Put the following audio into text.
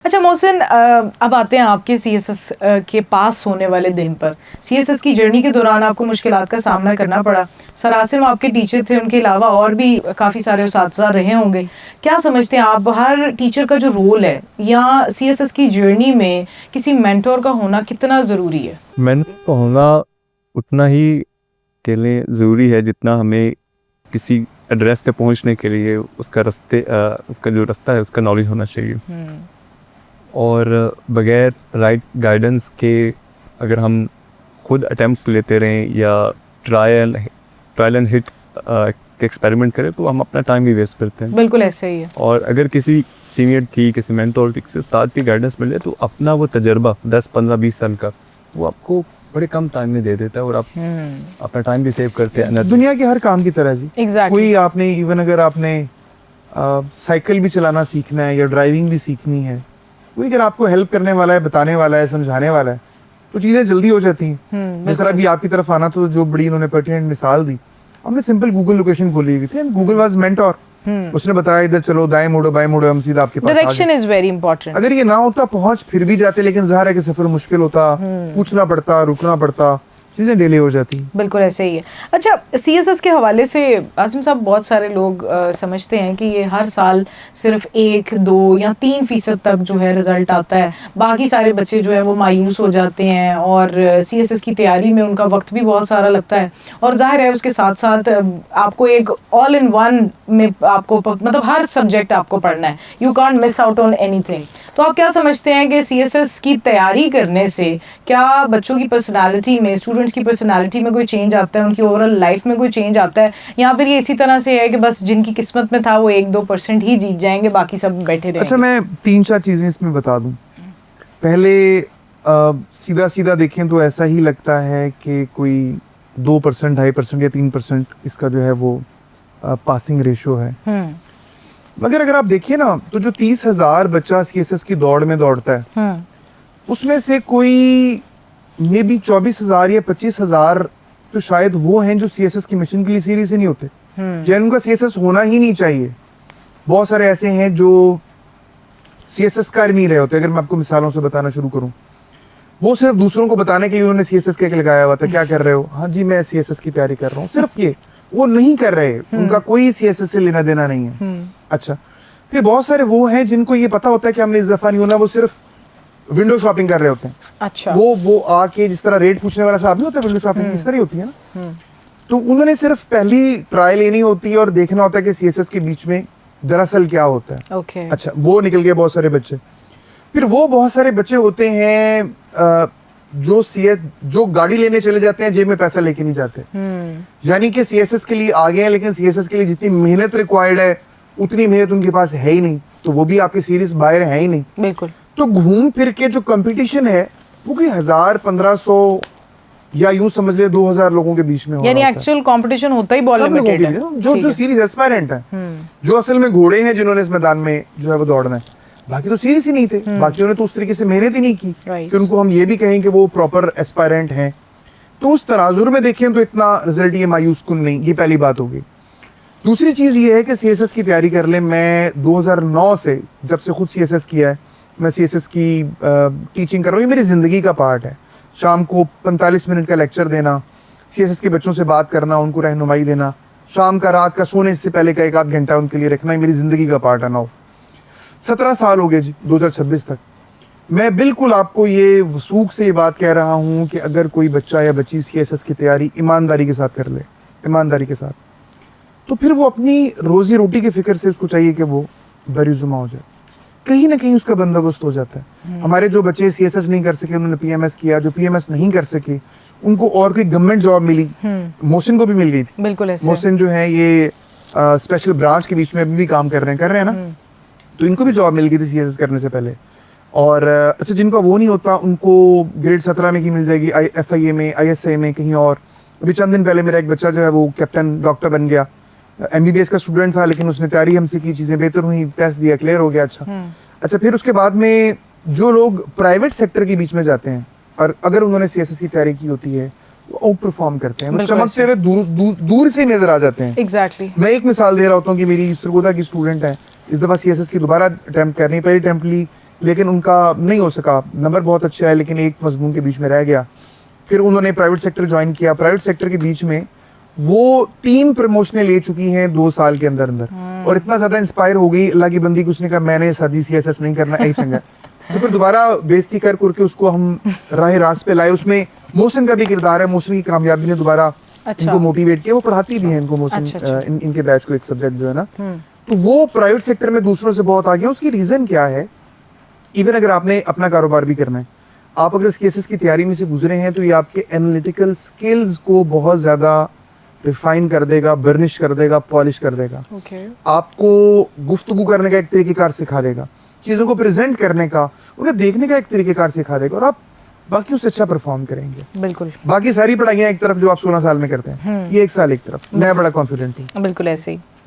अच्छा मोहसिन, अब आते हैं आपके सीएसएस के पास होने वाले दिन पर। सीएसएस की जर्नी के दौरान आपको मुश्किलात का सामना करना पड़ा। सर आसिम आपके टीचर थे, उनके अलावा और भी काफ़ी सारे उस्ताद रहे होंगे। क्या समझते हैं आप, हर टीचर का जो रोल है या सीएसएस की जर्नी में किसी मेंटोर का होना कितना ज़रूरी है? मेंटोर का होना उतना ही के लिए ज़रूरी है जितना हमें किसी एड्रेस पे पहुंचने के लिए उसका उसका जो रास्ता है उसका नॉलेज होना चाहिए। और बगैर राइट गाइडेंस के अगर हम खुद अटेम्प्ट लेते रहें या ट्रायल एंड हिट के एक्सपेरिमेंट करें तो हम अपना टाइम भी वेस्ट करते हैं। बिल्कुल ऐसे ही है। और अगर किसी सीनियर की, किसी मेंटोर की, किसी उस्ताद की गाइडेंस मिले तो अपना वो तजर्बा 10, 15, 20 साल का वो आपको बड़े कम टाइम में दे देता है और आप अपना टाइम भी सेव करते हैं। दुनिया के हर काम की तरह जी। Exactly. कोई आपने इवन अगर आपने साइकिल भी चलाना सीखना है या ड्राइविंग भी सीखनी है, कोई अगर आपको हेल्प करने वाला है, बताने वाला है, समझाने वाला है तो चीज़ें जल्दी हो जाती हैं। जिस तरह भी आपकी तरफ आना तो जो बड़ी उन्होंने पर्टिनेंट मिसाल दी, हमने सिंपल गूगल लोकेशन खोली हुई थी, गूगल वाज मेंटोर। उसने बताया इधर चलो, दाएं मोड़ो, बाएं मोड़ो, हम सीधा आपके पास आ गए। Direction is very important. अगर ये ना होता पहुंच फिर भी जाते, लेकिन ज़ाहिर है कि सफर मुश्किल होता, पूछना पड़ता, रुकना पड़ता, चीज़ें डिले हो जाती। बिल्कुल ऐसे ही है। अच्छा, सीएसएस के हवाले से आसिम साहब, बहुत सारे लोग समझते हैं कि ये हर साल सिर्फ 1, 2 या 3% तक जो है रिजल्ट आता है, बाकी सारे बच्चे जो है वो मायूस हो जाते हैं और सीएसएस की तैयारी में उनका वक्त भी बहुत सारा लगता है। और जाहिर है उसके साथ साथ आपको एक ऑल इन वन में आपको मतलब हर सब्जेक्ट आपको पढ़ना है, you can't miss out on anything. तो आप क्या समझते हैं कि सीएसएस की तैयारी करने से क्या बच्चों की पर्सनालिटी में, स्टूडेंट्स की पर्सनालिटी में कोई चेंज आता है, उनकी ओवरऑल लाइफ में कोई चेंज आता है, या फिर ये इसी तरह से है कि बस जिनकी किस्मत में था वो 1-2% ही जीत जाएंगे, बाकी सब बैठे रहेंगे? अच्छा, मैं 3-4 चीज़ें इसमें बता दूं। पहले सीधा सीधा देखें तो ऐसा ही लगता है कि कोई 2%, 2.5% या 3% इसका जो है वो पासिंग रेशो है। मगर अगर आप देखिए ना तो जो 30,000 बच्चा सीएसएस की दौड़ में दौड़ता है उसमें से कोई मे बी 24,000 या 25,000 तो शायद वो हैं जो सीएसएस की मिशन के लिए सीरियस ही नहीं होते, या उनका सीएसएस होना ही नहीं चाहिए। बहुत सारे ऐसे हैं जो सीएसएस कर नहीं रहे होते। अगर मैं आपको मिसालों से बताना शुरू करूं, वो सिर्फ दूसरों को बताने के लिए उन्होंने सीएसएस का लगाया हुआ था, क्या कर रहे हो, हाँ जी मैं सीएसएस की तैयारी कर रहा हूँ, सिर्फ ये। वो नहीं कर रहे, उनका कोई सीएसएस से लेना देना नहीं है। अच्छा, फिर बहुत सारे वो हैं जिनको ये पता होता है कि हमने इस दफा नहीं होना, वो सिर्फ विंडो शॉपिंग कर रहे होते हैं। अच्छा, वो आके जिस तरह रेट पूछने वाला साहब नहीं होता, विंडो शॉपिंग किस तरह होती है ना, तो उन्होंने सिर्फ पहली ट्रायल लेनी होती है और देखना होता है कि सीएसएस के बीच में दरअसल क्या होता है। ओके। अच्छा, वो निकल गए बहुत सारे बच्चे। फिर वो बहुत सारे बच्चे होते हैं जो गाड़ी लेने चले जाते हैं, जेब में पैसा लेके नहीं जाते, यानी कि सीएसएस के लिए आ गए हैं, लेकिन सीएसएस के लिए जितनी मेहनत रिक्वायर्ड है उतनी मेहनत उनके पास है ही नहीं, तो वो भी आपके सीरियस बाहर है ही नहीं। बिल्कुल। तो घूम फिर के जो कंपटीशन है वो कोई 1000, 1500 या यूं समझ ले 2000 लोगों के बीच में हो, यानी एक्चुअल कंपटीशन होता ही बहुत लिमिटेड है। जो सीरीज एस्पायरेंट है, जो असल में घोड़े हैं जिन्होंने इस मैदान में जो है वो दौड़ना है, बाकी तो सीरियस ही नहीं थे, बाकियों ने तो उस तरीके से मेहनत ही नहीं की कि उनको हम ये भी कहें कि वो प्रॉपर एस्पायरेंट हैं। तो उस तराजुर में देखें तो इतना रिजल्ट ये मायूस कुन नहीं, ये पहली बात होगी। दूसरी चीज़ ये है कि सीएसएस की तैयारी कर ले। मैं 2009 से जब से खुद सीएसएस किया है, मैं सीएसएस की टीचिंग कर रहा हूँ, ये मेरी ज़िंदगी का पार्ट है। शाम को 45 मिनट का लेक्चर देना, सीएसएस के बच्चों से बात करना, उनको रहनुमाई देना, शाम का, रात का, सोने से पहले का 1-8 घंटा उनके लिए रखना, ये मेरी ज़िंदगी का पार्ट है। 17 साल हो गए जी, 2026 तक। मैं बिल्कुल आपको ये वसूख से ये बात कह रहा हूँ कि अगर कोई बच्चा या बच्ची सीएसएस की तैयारी ईमानदारी के साथ कर ले, ईमानदारी के साथ, तो फिर वो अपनी रोजी रोटी की फिक्र से उसको चाहिए कि वो बरीजुमा हो जाए, कहीं ना कहीं उसका बंदोबस्त हो जाता है। हमारे जो बच्चे सीएसएस नहीं कर सके उन्होंने पीएमएस किया, जो पीएमएस नहीं कर सके उनको और कोई गवर्नमेंट जॉब मिली। मोहसिन को भी मिल गई थी। बिल्कुल ऐसे। मोहसिन जो है ये स्पेशल ब्रांच के बीच में अभी भी काम कर रहे हैं ना, तो इनको भी जॉब मिल गई थी सीएसएस करने से पहले। और अच्छा, जिनका वो नहीं होता उनको ग्रेड 17 में की मिल जाएगी, FIA में, ISA में, कहीं और। अभी चंद दिन पहले मेरा एक बच्चा जो है वो कैप्टन डॉक्टर बन गया, MBBS का स्टूडेंट था, लेकिन उसने तैयारी हमसे की, चीज़ें बेहतर हुई, टेस्ट दिया, क्लियर हो गया। अच्छा, फिर उसके बाद में जो लोग प्राइवेट सेक्टर के बीच में जाते हैं और अगर उन्होंने सीएसएस की तैयारी की होती है वो आउट परफॉर्म करते हैं, चमकते हुए दूर से नजर आ जाते हैं। एग्जैक्टली। मैं एक मिसाल दे रहा होता हूँ कि मेरी सरगोदा की स्टूडेंट है, इस दफ़ा सीएसएस की दोबारा अटैम्प्ट कर रही है, पहली अटैम्प्ट ली लेकिन उनका नहीं हो सका, नंबर बहुत अच्छा है लेकिन एक मजमून के बीच में रह गया। फिर उन्होंने प्राइवेट सेक्टर ज्वाइन किया, प्राइवेट सेक्टर के बीच में वो 3 प्रमोशनें ले चुकी हैं 2 साल के अंदर अंदर, और इतना ज्यादा इंस्पायर हो गई अल्लाह की बंदी कि उसने कहा मैंने शादी CSS नहीं करना, यही चंगा। तो फिर दोबारा बेइज्जती करके उसको हम राह रास्त पे लाए। उसमें मोहसिन का भी किरदार है, मोहसिन की कामयाबी ने दोबारा इनको मोटिवेट किया, वो पढ़ाती भी है इनको मोहसिन, इनके बैच को एक सब्जेक्ट जो है ना, तो वो प्राइवेट सेक्टर में दूसरों से बहुत आगे हैं। उसकी रीजन क्या है, इवन अगर आपने अपना कारोबार भी करना है, आप अगर इस केसेस की तैयारी में से गुजरे हैं तो ये आपके एनालिटिकल स्किल्स को बहुत ज्यादा रिफाइन कर देगा, बर्निश कर देगा, पॉलिश कर देगा। आपको गुफ्तगू करने का एक तरीकेकार सिखा देगा, चीजों को प्रेजेंट करने का, उन्हें देखने का एक तरीकेकार सिखा देगा, और आप बाकी उससे अच्छा परफॉर्म करेंगे। बिल्कुल। बाकी सारी पढ़ाइयाँ एक तरफ जो आप 16 साल में करते हैं, ये 1 साल एक तरफ, मैं बड़ा कॉन्फिडेंट हूँ। बिल्कुल ऐसे ही।